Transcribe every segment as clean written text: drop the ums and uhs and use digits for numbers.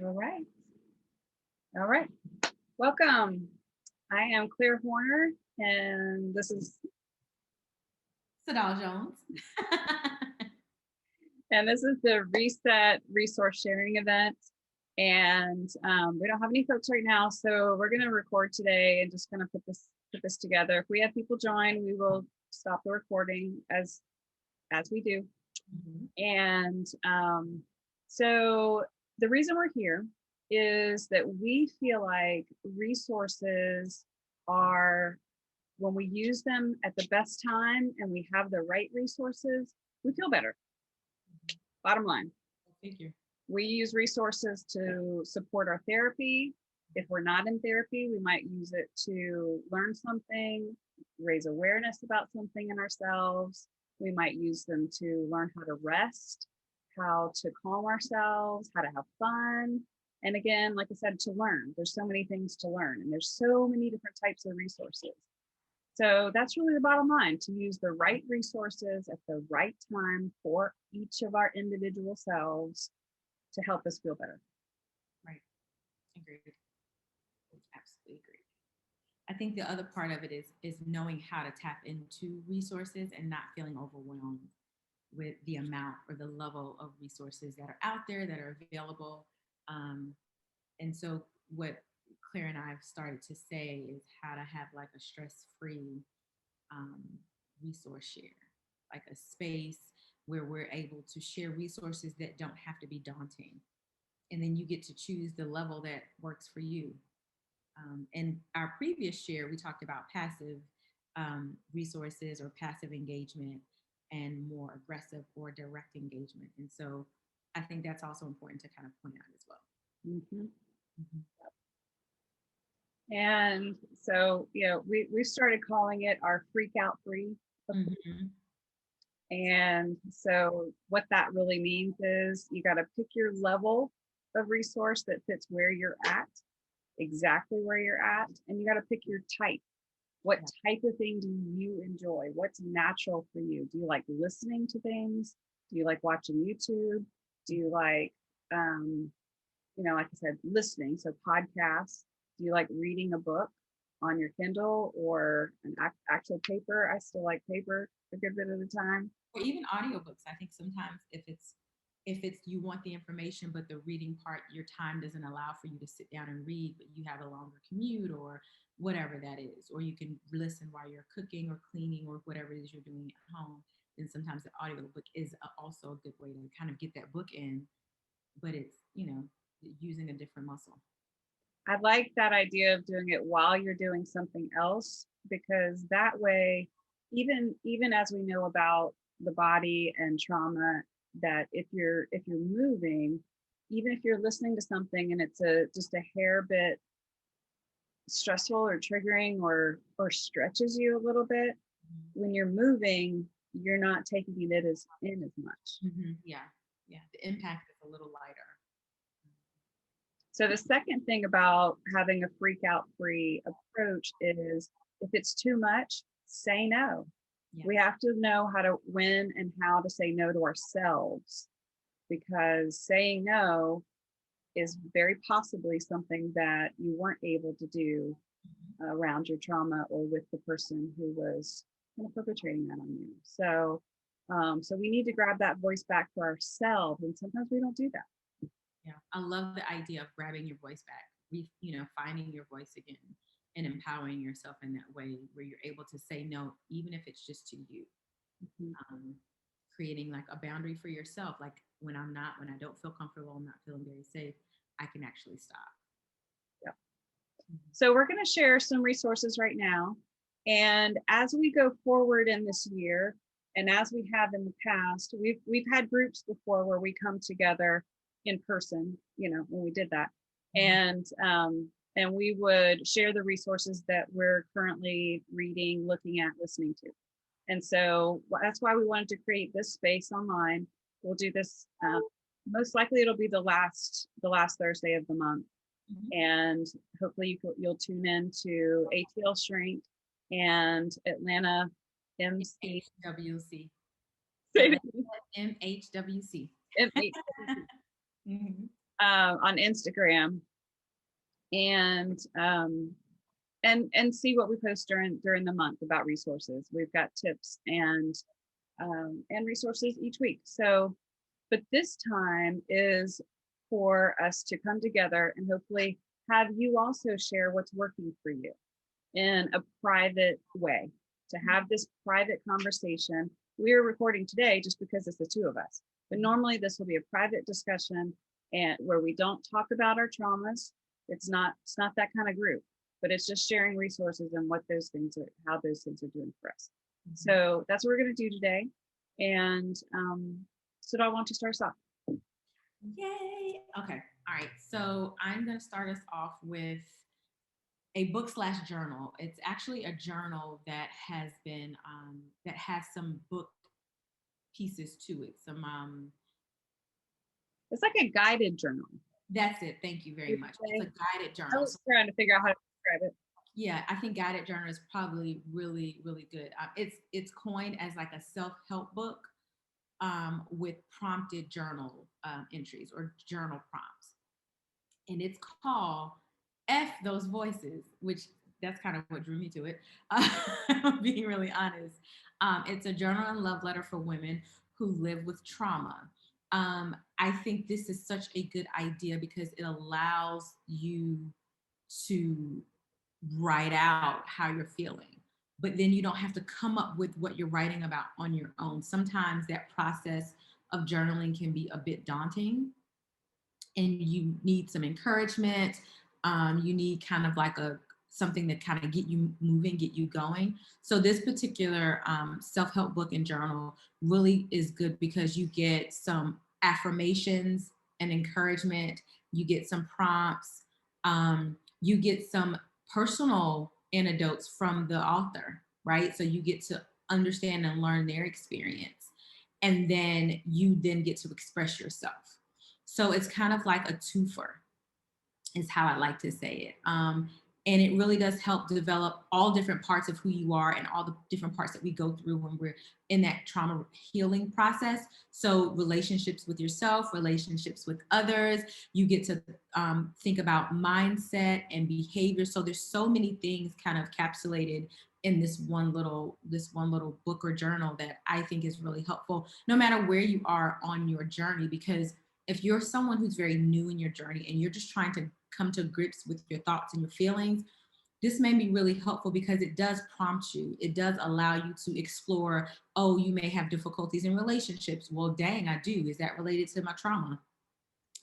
All right. All right. Welcome. I am Claire Horner, and this is Sadal Jones. the Reset Resource Sharing event. And we don't have any folks right now, so we're going to record today and just kind of put this together. If we have people join, we will stop the recording as we do. Mm-hmm. And so the reason we're here is that we feel like resources are, when we use them at the best time and we have the right resources, we feel better. Bottom line. Figure. We use resources to support our therapy. If we're not in therapy, we might use it to learn something, raise awareness about something in ourselves. We might use them to learn how to rest, how to calm ourselves, how to have fun. And again, like I said, to learn. There's so many things to learn, and there's so many different types of resources. So that's really the bottom line, to use the right resources at the right time for each of our individual selves to help us feel better. Right. Agreed. Absolutely agree. I think the other part of it is knowing how to tap into resources and not feeling overwhelmed with the amount or the level of resources that are out there that are available. And so what Claire and I have started to say is how to have like a stress-free resource share, like a space where we're able to share resources that don't have to be daunting. And then you get to choose the level that works for you. In our previous share, we talked about passive resources or passive engagement and more aggressive or direct engagement. And so I think that's also important to kind of point out as well. Mm-hmm. Mm-hmm. And so, we started calling it our freak out free. Mm-hmm. And so what that really means is you got to pick your level of resource that fits where you're at, exactly where you're at, and you got to pick your type. What type of thing do you enjoy? What's natural for you? Do you like listening to things? Do you like watching YouTube? Do you like, like I said, listening? So podcasts. Do you like reading a book on your Kindle or an actual paper? I still like paper a good bit of the time. Or even audiobooks. I think sometimes if it's you want the information, but the reading part, your time doesn't allow for you to sit down and read, but you have a longer commute or whatever that is, or you can listen while you're cooking or cleaning or whatever it is you're doing at home, then sometimes the audiobook is also a good way to kind of get that book in, but it's, using a different muscle. I like that idea of doing it while you're doing something else, because that way, even as we know about the body and trauma, that if you're moving, even if you're listening to something and it's just a hair bit stressful or triggering or stretches you a little bit, when you're moving, you're not taking it in as much. Mm-hmm. Yeah. The impact is a little lighter. So the second thing about having a freak out free approach is, if it's too much, say no. Yeah. We have to know when and how to say no to ourselves, because saying no is very possibly something that you weren't able to do around your trauma or with the person who was kind of perpetrating that on you. So, so we need to grab that voice back for ourselves, and sometimes we don't do that. Yeah, I love the idea of grabbing your voice back, finding your voice again and empowering yourself in that way where you're able to say no, even if it's just to you. Mm-hmm. Creating like a boundary for yourself. Like when I don't feel comfortable, I'm not feeling very safe, I can actually stop. Yep. So we're going to share some resources right now. And as we go forward in this year, and as we have in the past, we've had groups before where we come together in person, when we did that. Mm-hmm. And we would share the resources that we're currently reading, looking at, listening to. And so that's why we wanted to create this space online. We'll do this, most likely it'll be the last Thursday of the month. Mm-hmm. And hopefully you'll tune in to ATL Shrink and Atlanta MHWC. MHWC. Mm-hmm. on Instagram, and see what we post during the month about resources. We've got tips and resources each week. So, but this time is for us to come together and hopefully have you also share what's working for you in a private way, to have this private conversation. We are recording today just because it's the two of us, but normally this will be a private discussion and where we don't talk about our traumas. It's not that kind of group, but it's just sharing resources and what those things are, how those things are doing for us. So that's what we're going to do today. And so do I want to start us off? Yay. Okay. All right. So I'm going to start us off with a book/journal. It's actually a journal that has been, that has some book pieces to it. It's like a guided journal. That's it. Thank you very much. It's a guided journal. I was trying to figure out how to describe it. Yeah, I think guided journal is probably really, really good. It's coined as like a self-help book with prompted journal entries or journal prompts. And it's called F Those Voices, which that's kind of what drew me to it. Being really honest. It's a journal and love letter for women who live with trauma. I think this is such a good idea because it allows you to write out how you're feeling, but then you don't have to come up with what you're writing about on your own. Sometimes that process of journaling can be a bit daunting and you need some encouragement. You need kind of like something to kind of get you moving, get you going. So this particular self-help book and journal really is good because you get some affirmations and encouragement. You get some prompts. You get some personal anecdotes from the author, right? So you get to understand and learn their experience. And then you then get to express yourself. So it's kind of like a twofer, is how I like to say it. And it really does help develop all different parts of who you are and all the different parts that we go through when we're in that trauma healing process. So relationships with yourself, relationships with others, you get to think about mindset and behavior. So there's so many things kind of encapsulated in this one little book or journal that I think is really helpful, no matter where you are on your journey. Because if you're someone who's very new in your journey and you're just trying to come to grips with your thoughts and your feelings, this may be really helpful because it does prompt you. It does allow you to explore, oh, you may have difficulties in relationships. Well, dang, I do. Is that related to my trauma?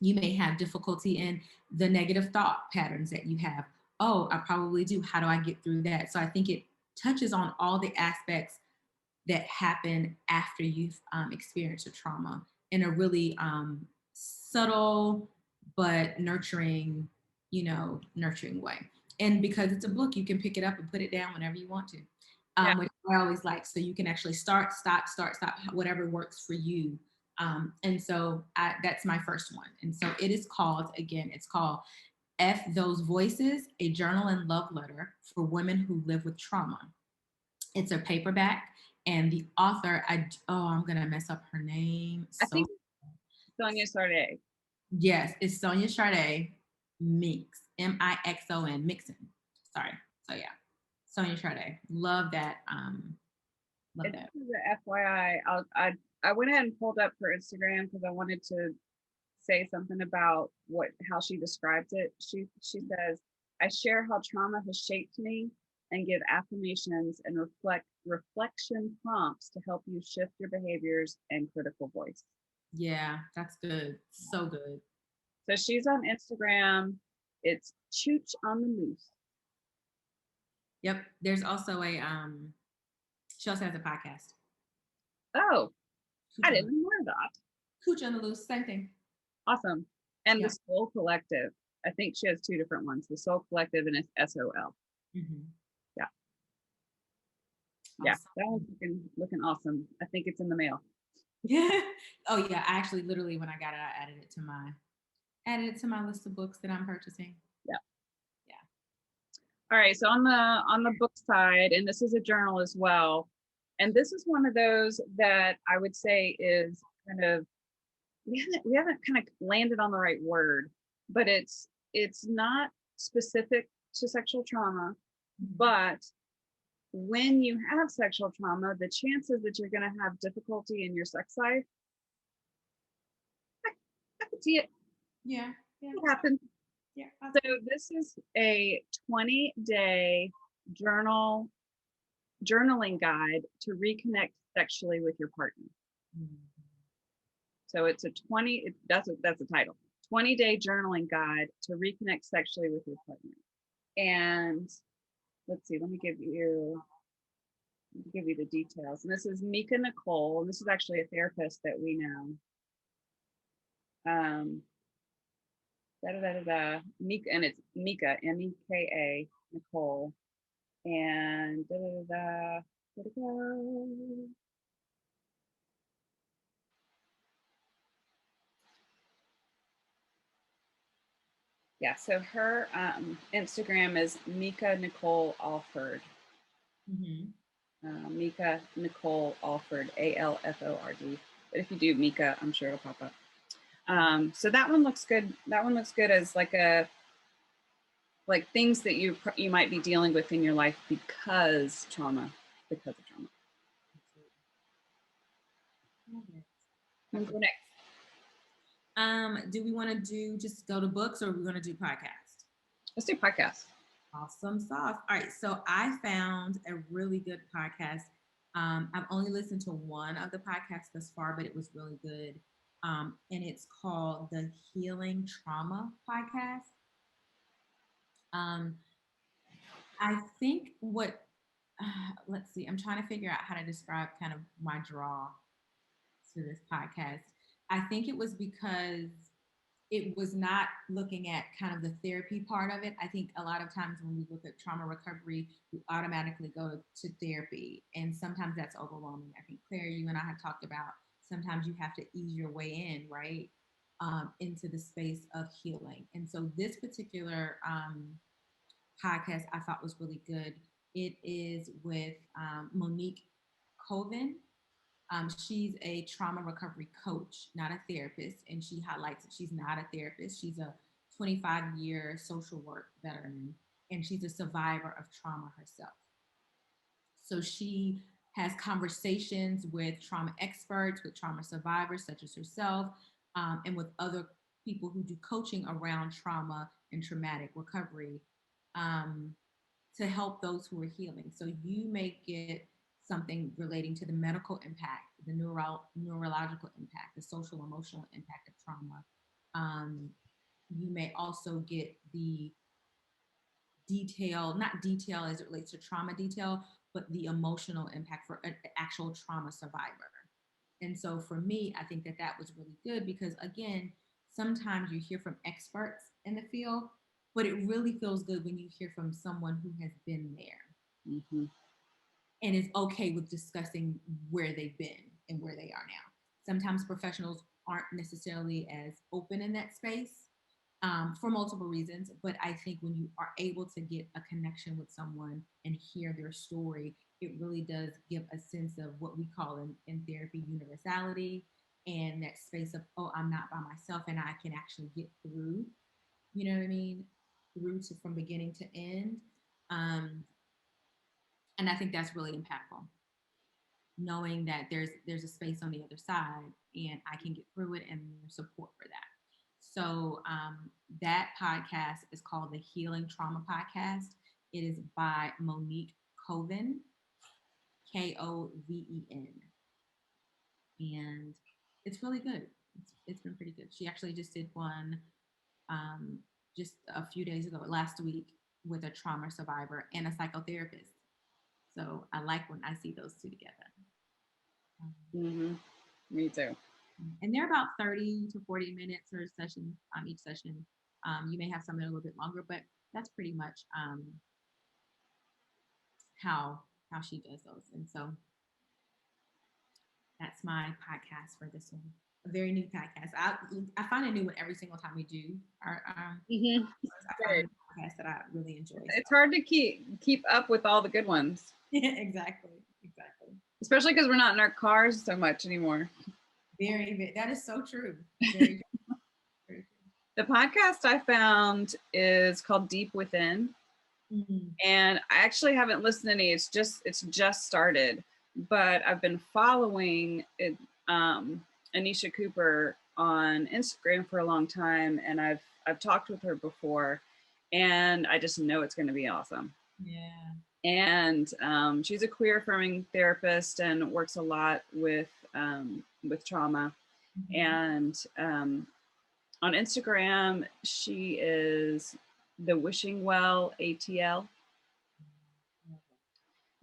You may have difficulty in the negative thought patterns that you have. Oh, I probably do. How do I get through that? So I think it touches on all the aspects that happen after you've experienced a trauma in a really subtle but nurturing way. And because it's a book, you can pick it up and put it down whenever you want to, which I always like. So you can actually start, stop, whatever works for you. And so that's my first one. And so it's called F Those Voices, a journal and love letter for women who live with trauma. It's a paperback. And the author, I'm going to mess up her name. I think Sonia Sardé. Yes, it's Sonia Sardé Mix, Mixon, Mixon. Sorry. So yeah, Sonia Sardé. Love that. Love that. FYI, I went ahead and pulled up her Instagram because I wanted to say something about how she describes it. She says, I share how trauma has shaped me and give affirmations and reflection prompts to help you shift your behaviors and critical voice. Yeah, that's good. So good. So she's on Instagram. It's Chooch on the Loose. Yep. There's also she also has a podcast. Oh, I didn't know that. Cooch on the Loose, same thing. Awesome. And the Soul Collective. I think she has two different ones, the Soul Collective and it's SOL. Mm-hmm. Yeah. Awesome. Yeah, that one's looking awesome. I think it's in the mail. Yeah. Oh yeah. I actually literally when I got it, I added it to my list of books that I'm purchasing. Yeah. Yeah. All right. So on the book side, and this is a journal as well. And this is one of those that I would say is kind of we haven't kind of landed on the right word, but it's not specific to sexual trauma, but when you have sexual trauma, the chances that you're going to have difficulty in your sex life, I could see it. Yeah. It happens. Yeah. So this is a 20-day journaling guide to reconnect sexually with your partner. So it's that's the title. 20-day journaling guide to reconnect sexually with your partner. And let's see, let me give you the details. And this is Mika Nicole. And this is actually a therapist that we know. Mika, and it's Mika, Meka, Nicole. And where'd it go? Yeah, so her Instagram is Mika Nicole Alford. Mika Nicole Alford, ALFORD. But if you do Mika, I'm sure it'll pop up. So that one looks good. That one looks good as like things that you might be dealing with in your life because of trauma. Go next. Do we want to just go to books, or are we going to do podcast? Let's do podcast. Awesome sauce. All right. So I found a really good podcast. I've only listened to one of the podcasts thus far, but it was really good. And it's called the Healing Trauma Podcast. I think let's see, I'm trying to figure out how to describe kind of my draw to this podcast. I think it was because it was not looking at kind of the therapy part of it. I think a lot of times when we look at trauma recovery, we automatically go to therapy. And sometimes that's overwhelming. I think, Claire, you and I have talked about sometimes you have to ease your way in, right? Into the space of healing. And so this particular podcast I thought was really good. It is with Monique Colvin. She's a trauma recovery coach, not a therapist, and she highlights that she's not a therapist. She's a 25-year social work veteran, and she's a survivor of trauma herself. So she has conversations with trauma experts, with trauma survivors such as herself, and with other people who do coaching around trauma and traumatic recovery to help those who are healing. So you may get something relating to the medical impact, the neurological impact, the social emotional impact of trauma. You may also get the not detail as it relates to trauma detail, but the emotional impact for an actual trauma survivor. And so for me, I think that was really good because, again, sometimes you hear from experts in the field, but it really feels good when you hear from someone who has been there. Mm-hmm. And is okay with discussing where they've been and where they are now. Sometimes professionals aren't necessarily as open in that space for multiple reasons, but I think when you are able to get a connection with someone and hear their story, it really does give a sense of what we call in therapy universality, and that space of, oh, I'm not by myself and I can actually get through, you know what I mean, through to from beginning to end. And I think that's really impactful, knowing that there's a space on the other side and I can get through it, and there's support for that. So that podcast is called the Healing Trauma Podcast. It is by Monique Colvin, Koven. And it's really good. It's been pretty good. She actually just did one just a few days ago, last week, with a trauma survivor and a psychotherapist. So I like when I see those two together. Mm-hmm. Me too. And they're about 30 to 40 minutes per session, each session. You may have some that are a little bit longer, but that's pretty much how she does those. And so that's my podcast for this one. A very new podcast. I find a new one every single time we do our mm-hmm. I find a podcast that I really enjoy. It's hard to keep up with all the good ones. Exactly. Especially because we're not in our cars so much anymore. That is so true. Very true. The podcast I found is called Deep Within. Mm-hmm. And I actually haven't listened to any. It's just started, but I've been following it, Anisha Cooper on Instagram for a long time, and I've talked with her before, and I just know it's going to be awesome. Yeah. And she's a queer affirming therapist and works a lot with trauma. Mm-hmm. And on Instagram, she is the Wishing Well ATL.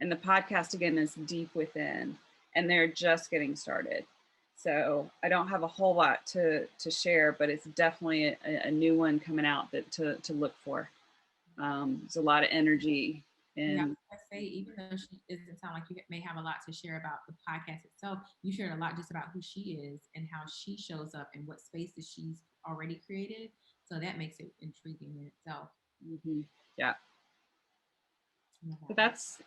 And the podcast again is Deep Within, and they're just getting started. So I don't have a whole lot to share, but it's definitely a new one coming out that to look for. There's a lot of energy Yeah, in. I say even though she doesn't sound like you may have a lot to share about the podcast itself, you shared a lot just about who she is and how she shows up and what spaces she's already created. So that makes it intriguing in itself. Mm-hmm. Yeah. Yeah. So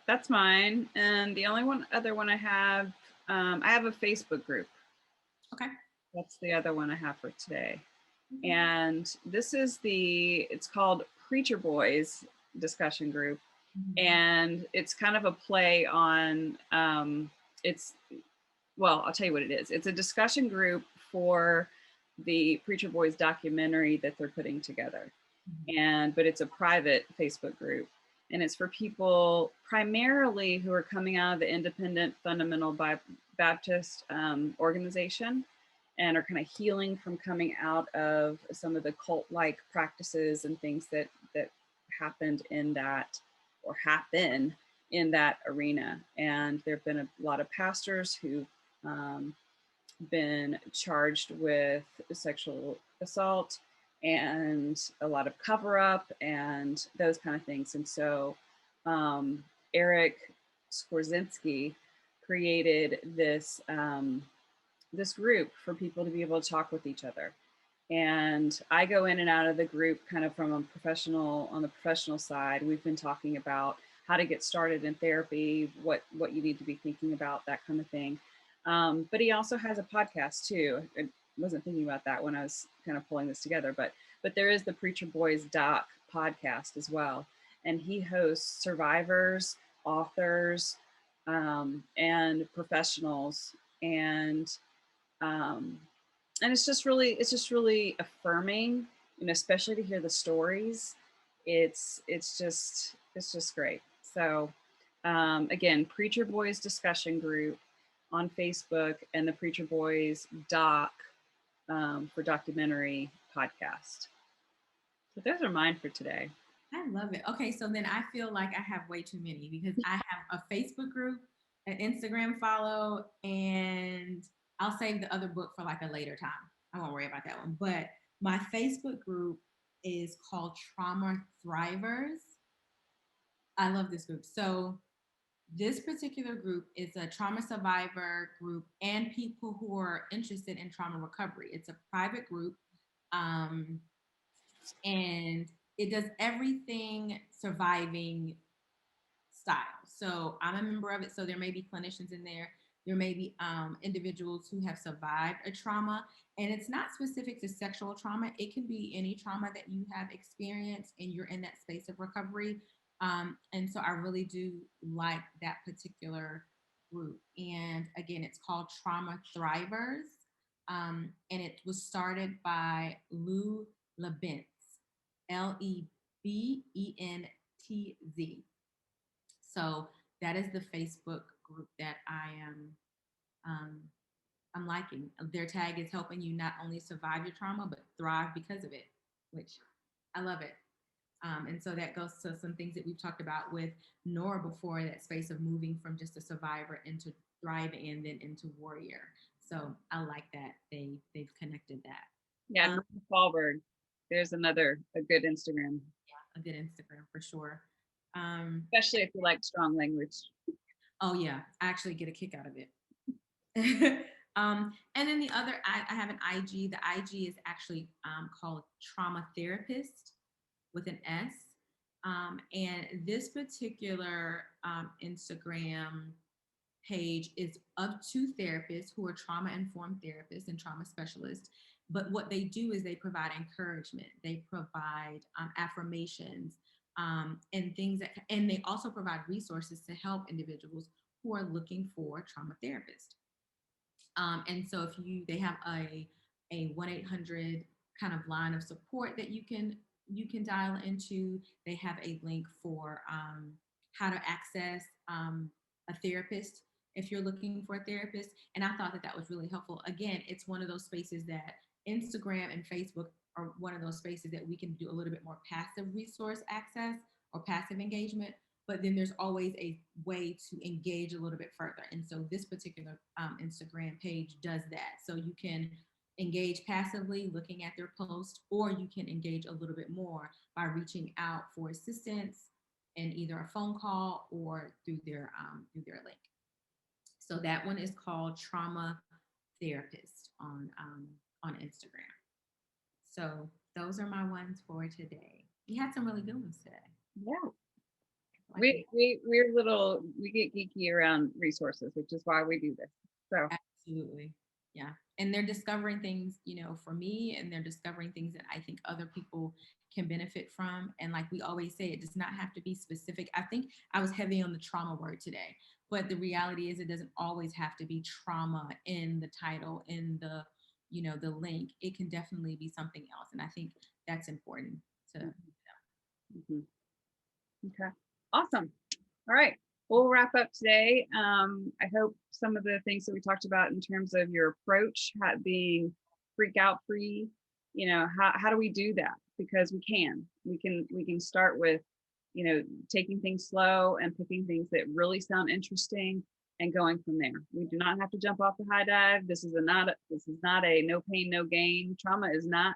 that's mine, and the only other one I have a Facebook group. Okay. That's the other one I have for today. Mm-hmm. And it's called Preacher Boys discussion group. Mm-hmm. And it's kind of a play on, it's, well, I'll tell you what it is. It's a discussion group for the Preacher Boys documentary that they're putting together. But it's a private Facebook group. And it's for people primarily who are coming out of the independent fundamental Baptist organization and are kind of healing from coming out of some of the cult-like practices and things that happened in that or happen in that arena. And there have been a lot of pastors who've been charged with sexual assault and a lot of cover up and those kind of things. And so Eric Skorzynski created this group for people to be able to talk with each other. And I go in and out of the group kind of from on the professional side. We've been talking about how to get started in therapy, what you need to be thinking about, that kind of thing. But he also has a podcast too. I wasn't thinking about that when I was kind of pulling this together, but there is the Preacher Boys Doc podcast as well. And he hosts survivors, authors, and professionals. Um, and it's just really affirming, especially to hear the stories. It's just great. So again, Preacher Boys discussion group on Facebook and the Preacher Boys doc for documentary podcast. So those are mine for today. I love it. Okay, so then I feel like I have way too many because I have a Facebook group, an Instagram follow, and I'll save the other book for like a later time. I won't worry about that one. But my Facebook group is called Trauma Thrivers. I love this group. So this particular group is a trauma survivor group and people who are interested in trauma recovery. It's a private group. Um, and it does everything surviving style. So I'm a member of it. So there may be clinicians in there. There may be individuals who have survived a trauma, and it's not specific to sexual trauma. It can be any trauma that you have experienced, and you're in that space of recovery. And so I really do like that particular group. And again, it's called Trauma Thrivers, and it was started by Lou Lebentz, Lebentz. So that is the Facebook group that um, I'm liking. Their tag is helping you not only survive your trauma but thrive because of it, which I love it. And so that goes to some things that we've talked about with Nora before, that space of moving from just a survivor into thriving and then into warrior. So I like that they've connected that. Yeah, Nora Falberg. There's a good Instagram. Yeah, a good Instagram for sure. Especially if you like strong language. Oh yeah, I actually get a kick out of it. And then the other, I have an IG. The IG is actually called Trauma Therapist with an S. And this particular Instagram page is of two therapists who are trauma-informed therapists and trauma specialists. But what they do is they provide encouragement, they provide affirmations, and things that, and they also provide resources to help individuals who are looking for a trauma therapist. And so if you, they have a 1-800 kind of line of support that you can dial into. They have a link for how to access a therapist if you're looking for a therapist. And I thought that that was really helpful. Again, it's one of those spaces that Instagram and Facebook are one of those spaces that we can do a little bit more passive resource access or passive engagement. But then there's always a way to engage a little bit further. And so this particular Instagram page does that. So you can engage passively looking at their post, or you can engage a little bit more by reaching out for assistance in either a phone call or through their link. So that one is called Trauma Therapist on Instagram. So those are my ones for today. We had some really good ones today. Yeah. Like we get geeky around resources, which is why we do this. So absolutely. Yeah. And they're discovering things, for me, and they're discovering things that I think other people can benefit from. And like we always say, it does not have to be specific. I think I was heavy on the trauma word today, but the reality is it doesn't always have to be trauma in the title, in the link. It can definitely be something else. And I think that's important to know. Mm-hmm. Okay. Awesome. All right. We'll wrap up today. I hope some of the things that we talked about in terms of your approach being freak out free, how do we do that? Because we can start with, taking things slow and picking things that really sound interesting and going from there. We do not have to jump off the high dive. This is not a no pain, no gain. Trauma is not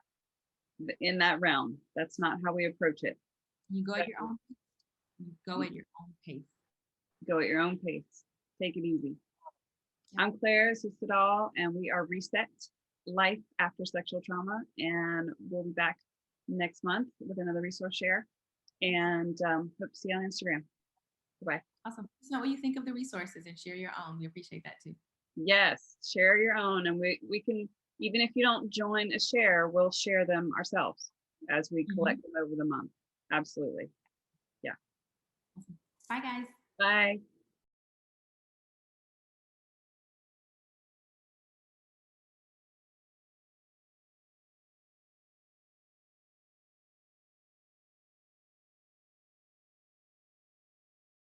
in that realm. That's not how we approach it. You go at your own pace. Go at your own pace. Go at your own pace. Take it easy. I'm Claire Susadal, and we are Reset Life After Sexual Trauma, and we'll be back next month with another resource share, and hope to see you on Instagram. Bye-bye. Awesome. Let us know what you think of the resources and share your own. We appreciate that too. Yes, share your own, and we can, even if you don't join a share, we'll share them ourselves as we collect them over the month. Absolutely. Yeah. Awesome. Bye, guys. Bye.